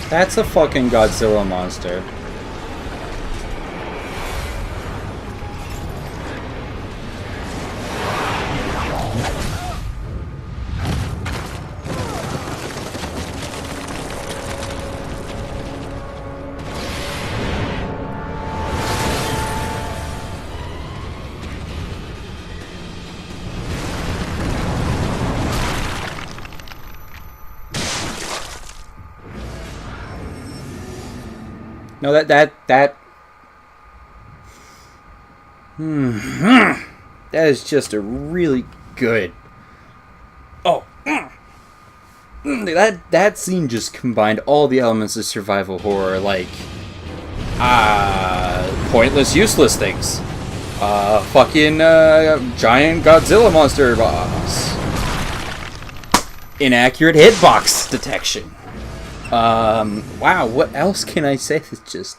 That's a fucking Godzilla monster. No, that is just a really good. Oh, that scene just combined all the elements of survival horror, like pointless, useless things, fucking giant Godzilla monster boss, inaccurate hitbox detection. Wow, what else can I say? It's just,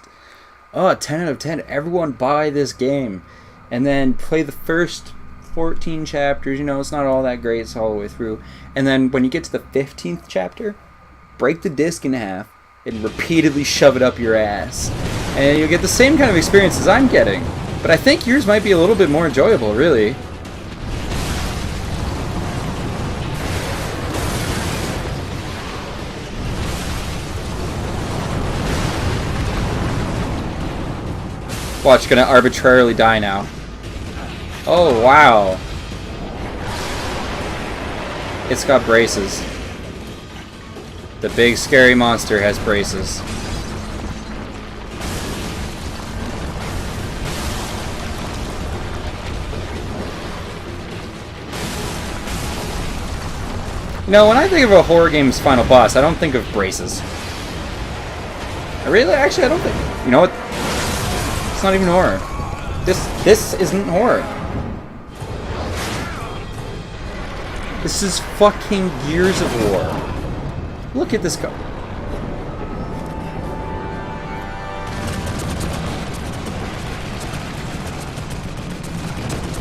10 out of 10. Everyone buy this game. And then play the first 14 chapters. You know, it's not all that great. It's all the way through. And then when you get to the 15th chapter, break the disc in half and repeatedly shove it up your ass. And you'll get the same kind of experience as I'm getting. But I think yours might be a little bit more enjoyable, really. Watch, gonna arbitrarily die now. Oh, wow. It's got braces. The big scary monster has braces. You know, when I think of a horror game's final boss, I don't think of braces. I don't think... You know what? It's not even horror. This isn't horror. This is fucking Gears of War. Look at this go.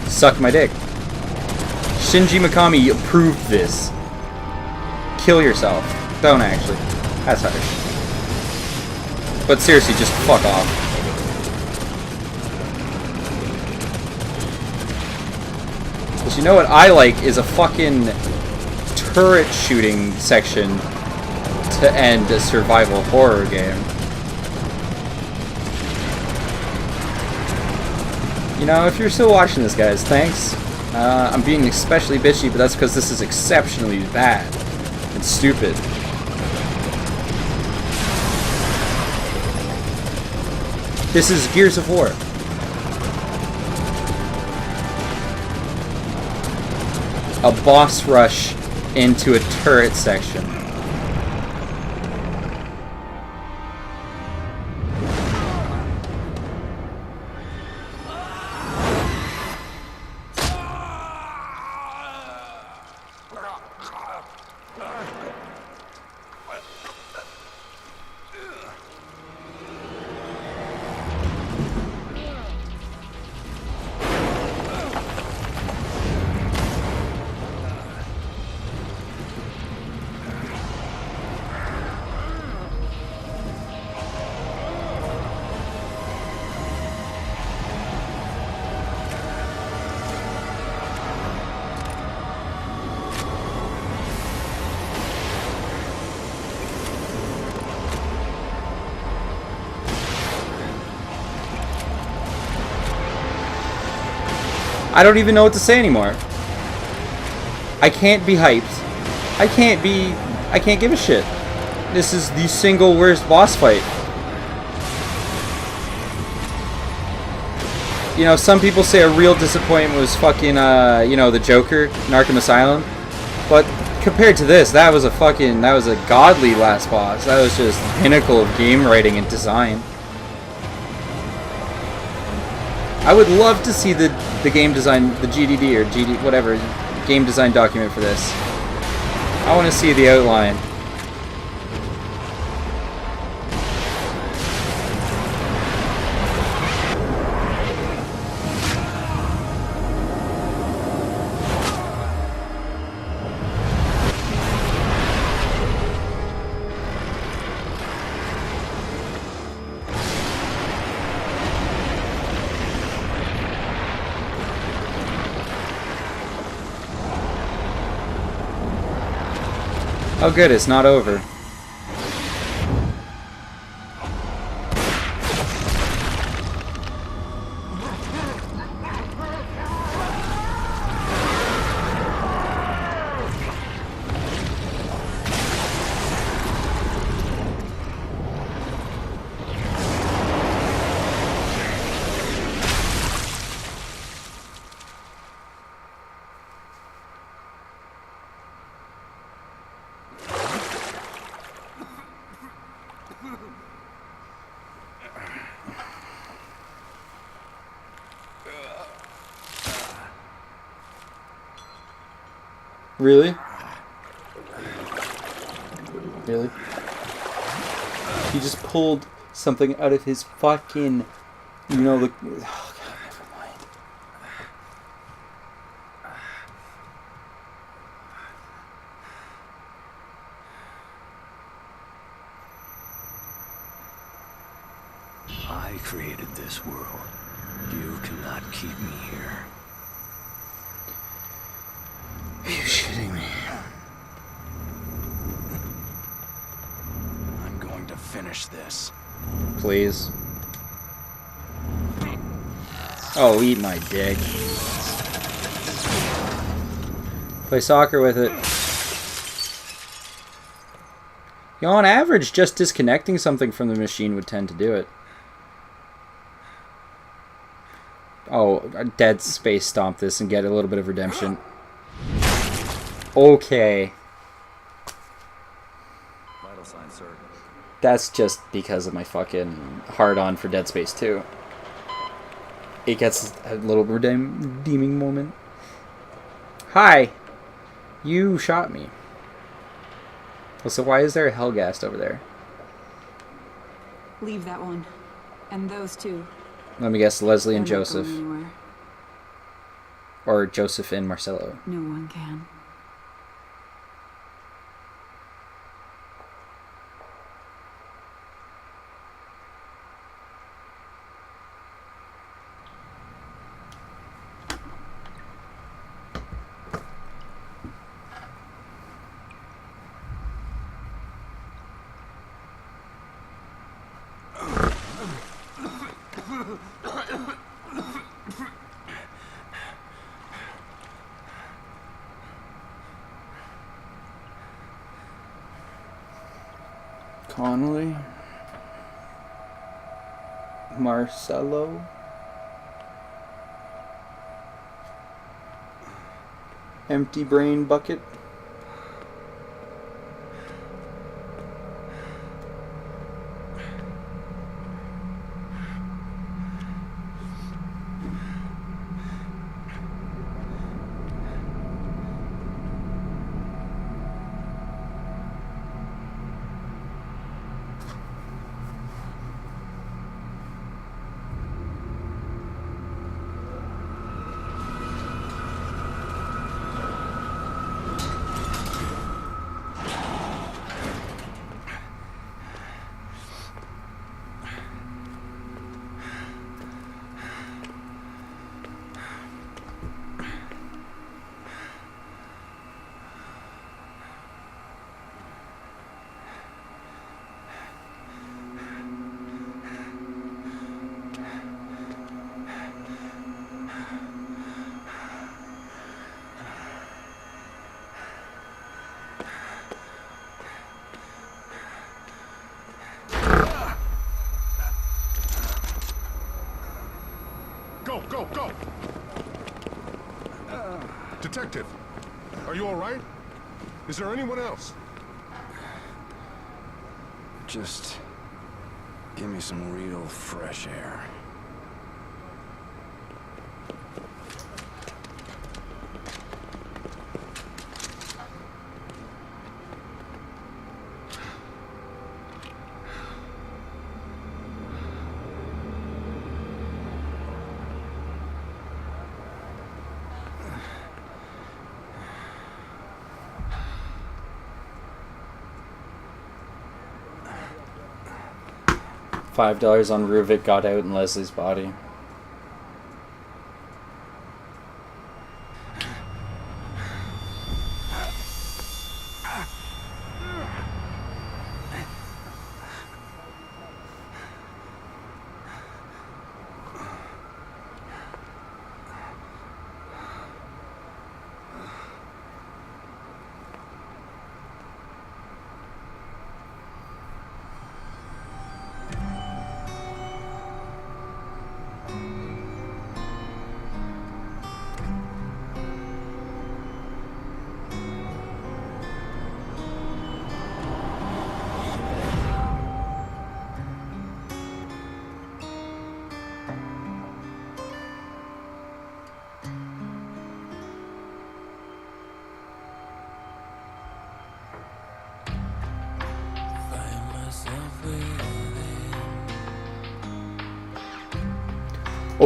Suck my dick. Shinji Mikami approved this. Kill yourself. Don't actually. That's harsh. But seriously, just fuck off. You know what I like is a fucking turret shooting section to end a survival horror game. You know, if you're still watching this, guys, thanks. I'm being especially bitchy, but that's because this is exceptionally bad and stupid. This is Gears of War. A boss rush into a turret section. I don't even know what to say anymore. I can't be hyped. I can't give a shit. This is the single worst boss fight. You know, some people say a real disappointment was fucking, you know, the Joker in Arkham Asylum. But compared to this, that was a godly last boss. That was just the pinnacle of game writing and design. I would love to see the game design, the GDD or GD, whatever, game design document for this. I want to see the outline. Oh good, it's not over. Really? Really? He just pulled something out of his fucking, you know, the... Oh god, never mind. I created this world. You cannot keep me here. Are you shitting me? I'm going to finish this. Please. Oh, eat my dick. Play soccer with it. You know, on average, just disconnecting something from the machine would tend to do it. Oh, Dead Space stomp this and get a little bit of redemption. Okay. Vital signs, sir. That's just because of my fucking hard-on for Dead Space 2. It gets a little redeeming moment. Hi! You shot me. Well, so why is there a Hellgast over there? Leave that one. And those two. Let me guess, Leslie and They're not Joseph. going anywhere. Or Joseph and Marcelo. No one can. Connolly? Marcelo? Empty brain bucket? Go, go, go! Detective, are you all right? Is there anyone else? Just give me some real fresh air. $5 on Ruvik got out in Leslie's body.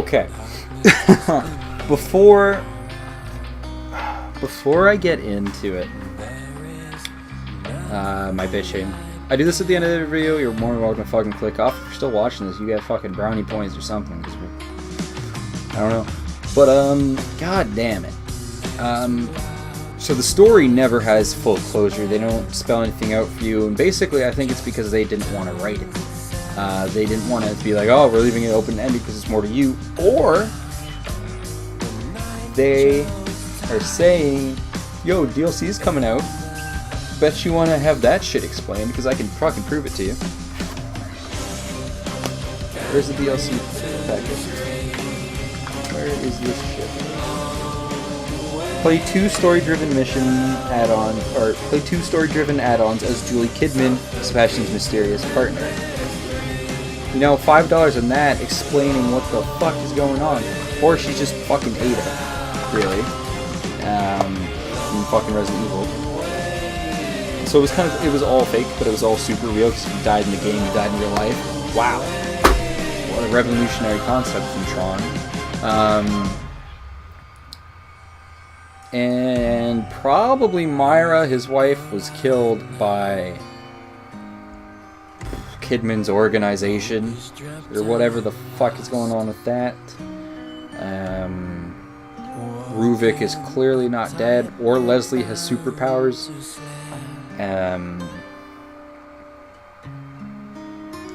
Okay. Before I get into it, my bitching. I do this at the end of the video. You're more than welcome to fucking click off. If you're still watching this, you get fucking brownie points or something. Cause I don't know. But, god damn it. So the story never has full closure. They don't spell anything out for you. And basically, I think it's because they didn't want to write it. They didn't want it to be like, oh, we're leaving it open-ended because it's more to you. Or they are saying, yo, DLC's coming out. Bet you want to have that shit explained because I can fucking prove it to you. Where's the DLC package? Where is this shit? Play 2 story-driven mission add-on, or play 2 story-driven add-ons as Julie Kidman, Sebastian's mysterious partner. You know, $5 on that explaining what the fuck is going on, or she's just fucking Ada, really, from fucking Resident Evil. So it was it was all fake, but it was all super real because if you died in the game, you died in real life. Wow, what a revolutionary concept from Tron. And probably Myra, his wife, was killed by Kidman's organization, or whatever the fuck is going on with that. Ruvik is clearly not dead, or Leslie has superpowers.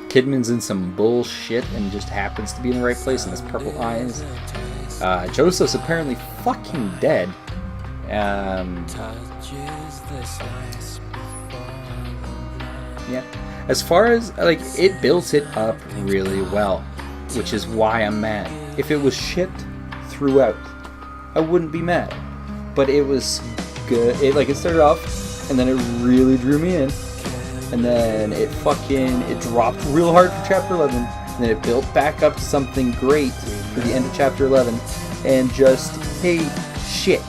Kidman's in some bullshit and just happens to be in the right place and has purple eyes. Joseph's apparently fucking dead. Yeah. As far as, like, it built it up really well, which is why I'm mad. If it was shit throughout, I wouldn't be mad. But it was good. It started off, and then it really drew me in. And then it dropped real hard for Chapter 11. And then it built back up to something great for the end of Chapter 11. And just, hey, shit.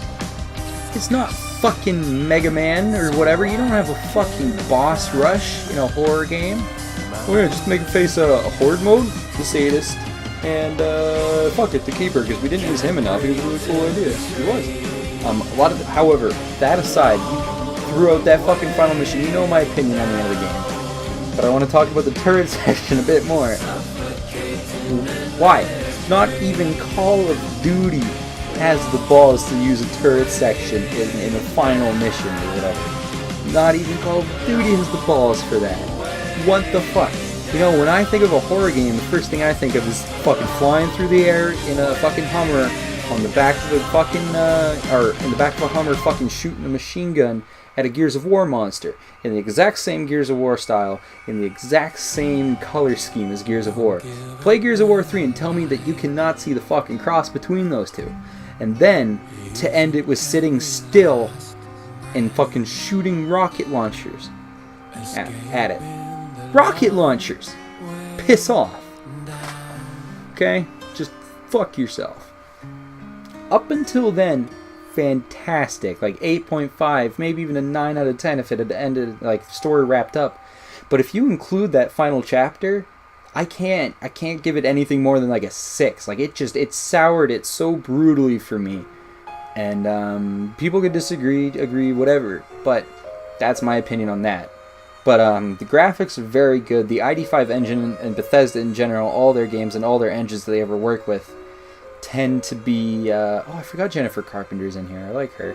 It's not fucking Mega Man or whatever. You don't have a fucking boss rush in a horror game. We're gonna just make him face a horde mode, the sadist, and fuck it, the keeper, because we didn't use him enough. He was a really cool idea. He was. However, that aside, you threw out that fucking final mission. You know my opinion on the end of the game, but I want to talk about the turret section a bit more. Why? Not even Call of Duty has the balls to use a turret section in a final mission or whatever. Not even Call of Duty has the balls for that. What the fuck? You know, when I think of a horror game, the first thing I think of is fucking flying through the air in a fucking Hummer on the back of a fucking, or in the back of a Hummer fucking shooting a machine gun at a Gears of War monster. In the exact same Gears of War style, in the exact same color scheme as Gears of War. Play Gears of War 3 and tell me that you cannot see the fucking cross between those two. And then, to end it with sitting still and fucking shooting rocket launchers at it. Rocket launchers! Piss off. Okay? Just fuck yourself. Up until then, fantastic. Like 8.5, maybe even a 9 out of 10 if it had ended, like, story wrapped up. But if you include that final chapter, I can't give it anything more than like a 6. Like it soured it so brutally for me. And people could disagree, agree, whatever. But that's my opinion on that. But the graphics are very good. The ID5 engine and Bethesda in general, all their games and all their engines that they ever work with tend to be... oh, I forgot Jennifer Carpenter's in here. I like her.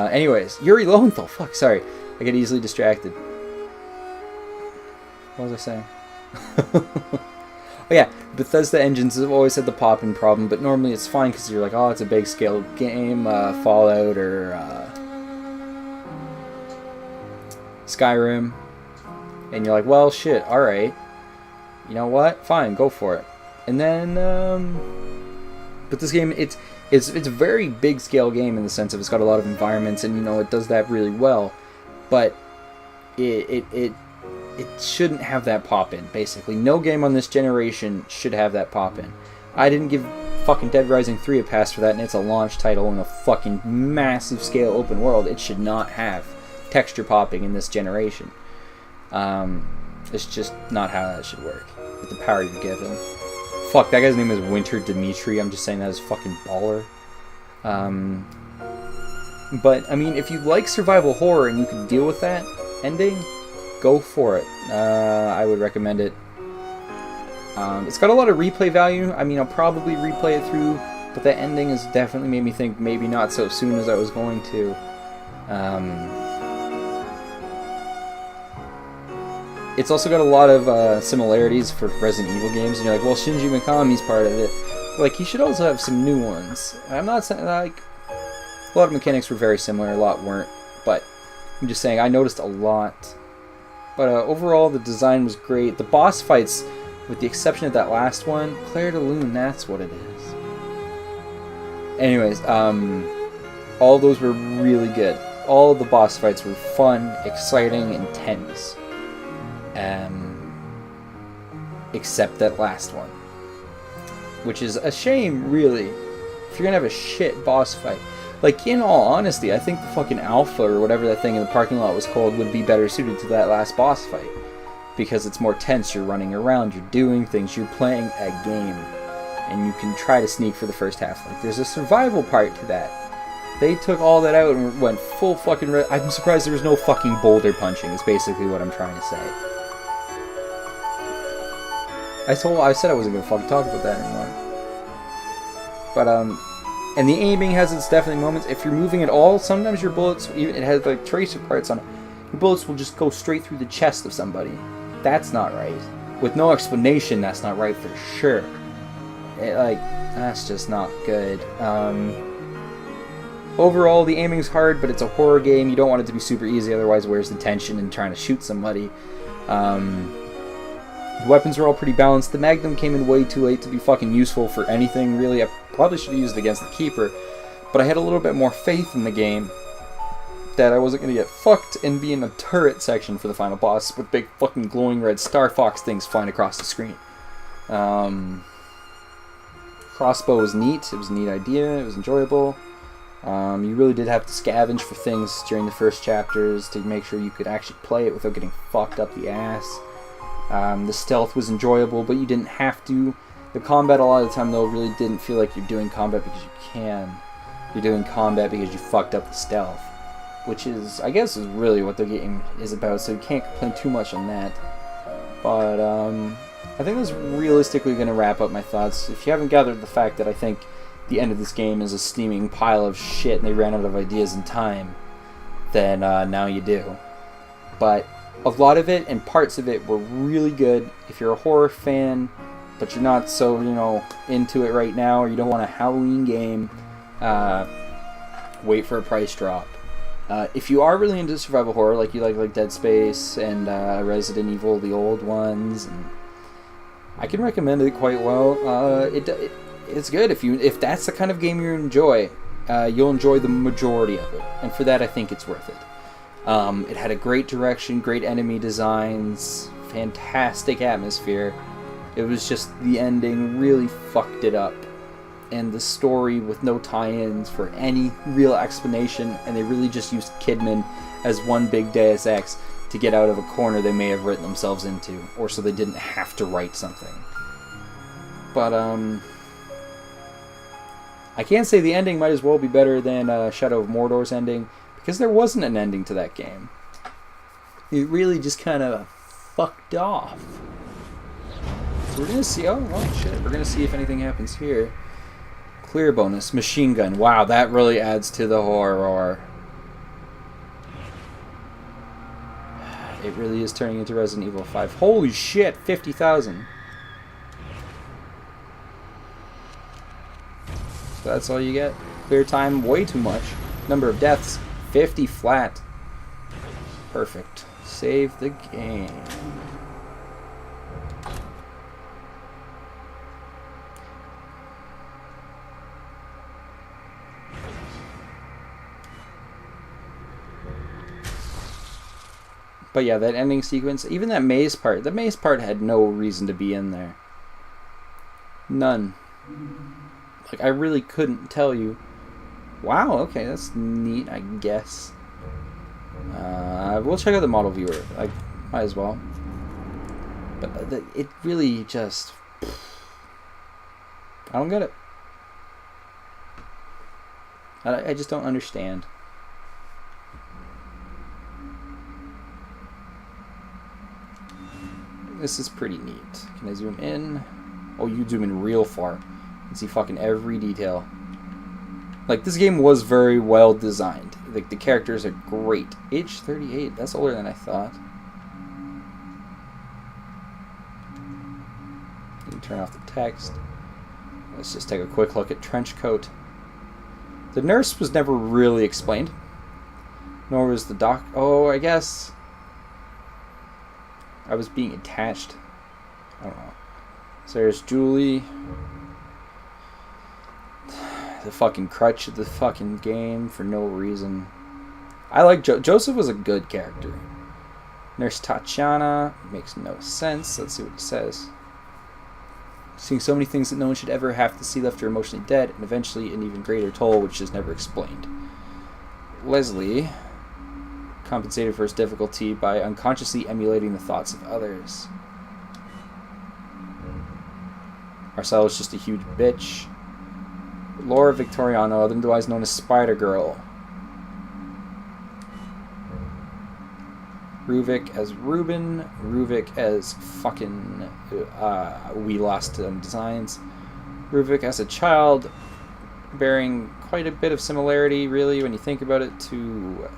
Anyways, Yuri Lowenthal. Fuck, sorry. I get easily distracted. What was I saying? Oh yeah, Bethesda engines have always had the pop-in problem, but normally it's fine because you're like, oh, it's a big scale game, Fallout or Skyrim, and you're like, well, shit, alright, you know what, fine, go for it. And then, but this game, it's a very big scale game in the sense of it's got a lot of environments, and you know, it does that really well, but it shouldn't have that pop-in, basically. No game on this generation should have that pop-in. I didn't give fucking Dead Rising 3 a pass for that, and it's a launch title in a fucking massive scale open world. It should not have texture popping in this generation. It's just not how that should work, with the power you're given. Fuck, that guy's name is Winter Dimitri. I'm just saying that as fucking baller. But, I mean, if you like survival horror and you can deal with that ending, go for it. I would recommend it. It's got a lot of replay value. I mean, I'll probably replay it through, but that ending has definitely made me think maybe not so soon as I was going to. It's also got a lot of similarities for Resident Evil games, and you're like, well, Shinji Mikami's part of it. Like, he should also have some new ones. I'm not saying, like, a lot of mechanics were very similar, a lot weren't, but I'm just saying, I noticed a lot. But overall, the design was great. The boss fights, with the exception of that last one, Claire de Lune, that's what it is. Anyways, all those were really good. All of the boss fights were fun, exciting, intense. Except that last one. Which is a shame, really. If you're gonna have a shit boss fight. Like, in all honesty, I think the fucking Alpha, or whatever that thing in the parking lot was called, would be better suited to that last boss fight. Because it's more tense, you're running around, you're doing things, you're playing a game. And you can try to sneak for the first half. Like, there's a survival part to that. They took all that out and went full fucking... I'm surprised there was no fucking boulder punching, is basically what I'm trying to say. I said I wasn't gonna fucking talk about that anymore. But, and the aiming has its definite moments. If you're moving at all, sometimes your bullets, it has like tracer parts on it. Your bullets will just go straight through the chest of somebody. That's not right. With no explanation, that's not right for sure. That's just not good. Overall, the aiming's hard, but it's a horror game. You don't want it to be super easy, otherwise where's the tension in trying to shoot somebody? The weapons were all pretty balanced. The Magnum came in way too late to be fucking useful for anything, really. I probably should have used it against the Keeper, but I had a little bit more faith in the game that I wasn't going to get fucked and be in a turret section for the final boss with big fucking glowing red Star Fox things flying across the screen. Crossbow was neat. It was a neat idea. It was enjoyable. You really did have to scavenge for things during the first chapters to make sure you could actually play it without getting fucked up the ass. The stealth was enjoyable, but you didn't have to. The combat a lot of the time, though, really didn't feel like you're doing combat because you can. You're doing combat because you fucked up the stealth. Which is, I guess, is really what the game is about, so you can't complain too much on that. But, I think that's realistically going to wrap up my thoughts. If you haven't gathered the fact that I think the end of this game is a steaming pile of shit and they ran out of ideas and time, then now you do. But a lot of it and parts of it were really good. If you're a horror fan, but you're not so, into it right now, or you don't want a Halloween game, wait for a price drop. If you are really into survival horror, like you like Dead Space and Resident Evil, the old ones, and I can recommend it quite well. It's good. If that's the kind of game you enjoy, you'll enjoy the majority of it, and for that I think it's worth it. It had a great direction, great enemy designs, fantastic atmosphere. It was just the ending really fucked it up. And the story with no tie-ins for any real explanation, and they really just used Kidman as one big Deus Ex to get out of a corner they may have written themselves into, or so they didn't have to write something. But, I can't say the ending might as well be better than Shadow of Mordor's ending, because there wasn't an ending to that game. It really just kind of fucked off. So we're gonna see, we're gonna see if anything happens here. Clear bonus, machine gun. Wow, that really adds to the horror. It really is turning into Resident Evil 5. Holy shit, 50,000. So that's all you get. Clear time, way too much. Number of deaths, 50 flat. Perfect. Save the game. But yeah, that ending sequence, even that maze part, the maze part had no reason to be in there. None. Like, I really couldn't tell you. Wow, okay, that's neat, I guess. We'll check out the model viewer. I might as well. But it really just... I don't get it. I just don't understand. This is pretty neat. Can I zoom in? Oh, you zoom in real far. You can see fucking every detail. Like, this game was very well designed. Like, the characters are great. Age 38. That's older than I thought. You can turn off the text. Let's just take a quick look at Trenchcoat. The nurse was never really explained. Nor was the doc... Oh, I guess... I was being attached. I don't know. So there's Julie. The fucking crutch of the fucking game for no reason. I like Joseph was a good character. Nurse Tatiana makes no sense. Let's see what it says. Seeing so many things that no one should ever have to see left her emotionally dead, and eventually an even greater toll which is never explained. Leslie compensated for his difficulty by unconsciously emulating the thoughts of others. Marcel is just a huge bitch. Laura Victoriano, otherwise known as Spider-Girl. Ruvik as Ruben. Ruvik as fucking... we lost designs. Ruvik as a child, bearing quite a bit of similarity, really, when you think about it, to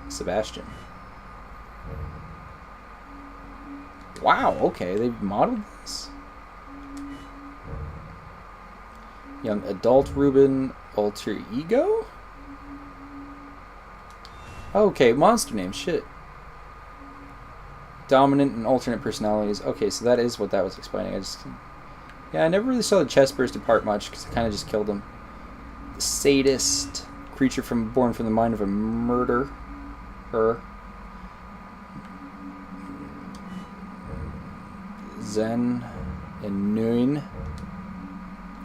Sebastian. Wow, okay, they've modeled this. Young adult Ruben, alter ego? Okay, monster name, shit. Dominant and alternate personalities. Okay, so that is what that was explaining. I never really saw the chest bursted part much because I kind of just killed him. The sadist creature born from the mind of a murderer. Zen and Nguyen.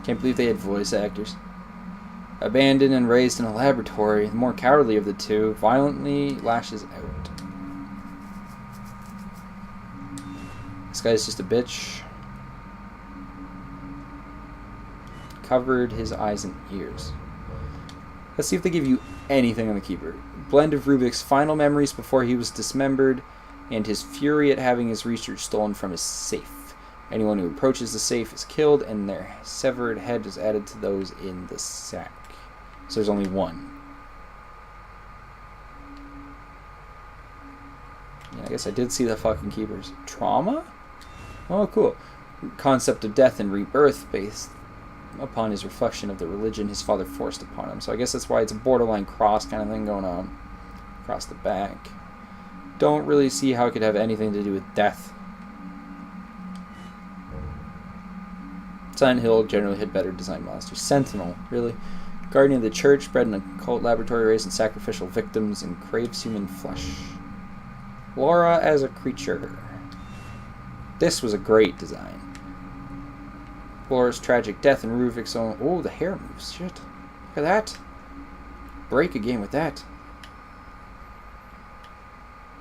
Can't believe they had voice actors. Abandoned and raised in a laboratory, the more cowardly of the two, violently lashes out. This guy's just a bitch. Covered his eyes and ears. Let's see if they give you anything on the Keeper. Blend of Ruvik's final memories before he was dismembered, and his fury at having his research stolen from his safe. Anyone who approaches the safe is killed, and their severed head is added to those in the sack. So there's only one. Yeah, I guess I did see the fucking Keepers. Trauma? Oh, cool. Concept of death and rebirth based upon his reflection of the religion his father forced upon him. So I guess that's why it's a borderline cross kind of thing going on. Across the back. Don't really see how it could have anything to do with death. Silent Hill generally had better designed monsters. Sentinel, really? Guardian of the church, bred in a cult laboratory, raised in sacrificial victims, and craves human flesh. Laura as a creature. This was a great design. Laura's tragic death and Ruvik's own... Oh, the hair moves. Shit. Look at that. Break a game with that.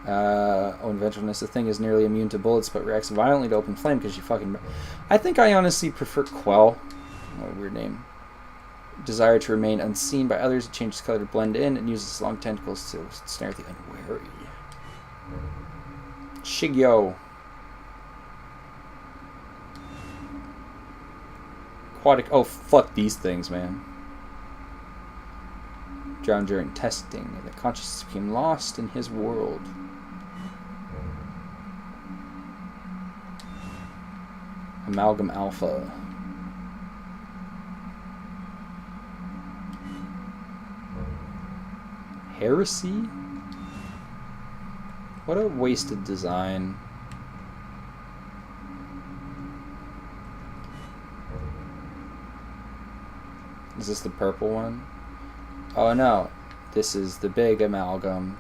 Vengefulness. The thing is nearly immune to bullets, but reacts violently to open flame because you fucking... I think I honestly prefer Quell. What a weird name. Desire to remain unseen by others. It changes color to blend in and uses long tentacles to snare the unwary. Shigyo. Aquatic. Oh, fuck these things, man. Drowned during testing. The consciousness became lost in his world. Amalgam Alpha. Heresy? What a wasted design. Is this the purple one? Oh no, this is the big amalgam.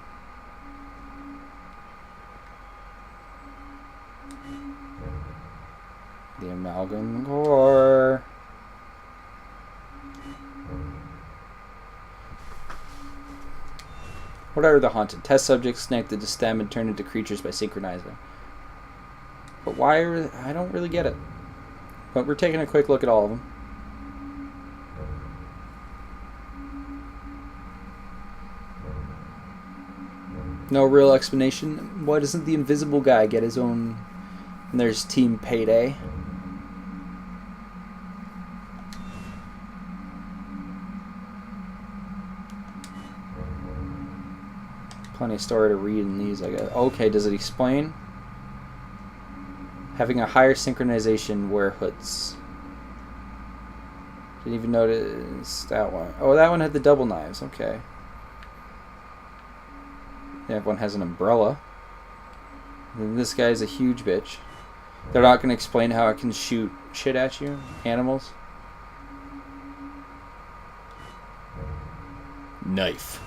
The amalgam core. What are the haunted test subjects connected to STEM and turned into creatures by synchronizing? But why are I don't really get it. But we're taking a quick look at all of them. No real explanation. Why doesn't the invisible guy get his own... And there's Team Payday. Plenty of story to read in these, I guess. Okay, does it explain? Having a higher synchronization wear hoods. Didn't even notice that one. Oh, that one had the double knives. Okay. Yeah, everyone has an umbrella. And this guy's a huge bitch. They're not going to explain how it can shoot shit at you? Animals? Knife.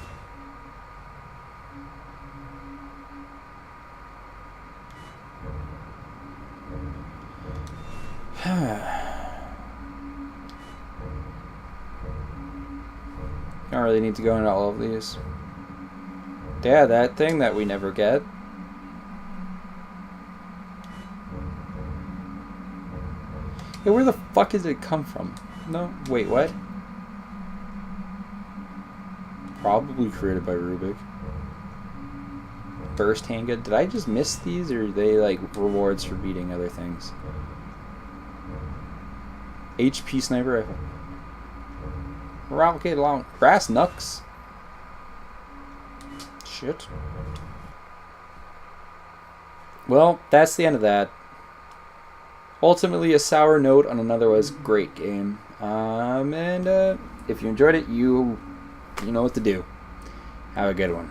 Don't really need to go into all of these. Yeah, that thing that we never get. Yeah, where the fuck did it come from? No, wait, what? Probably created by Rubik. Burst handgun. Did I just miss these, or are they like rewards for beating other things? HP sniper rifle. Rocket long brass knucks. Shit. Well, that's the end of that. Ultimately, a sour note on an otherwise great game. And if you enjoyed it, you know what to do. Have a good one.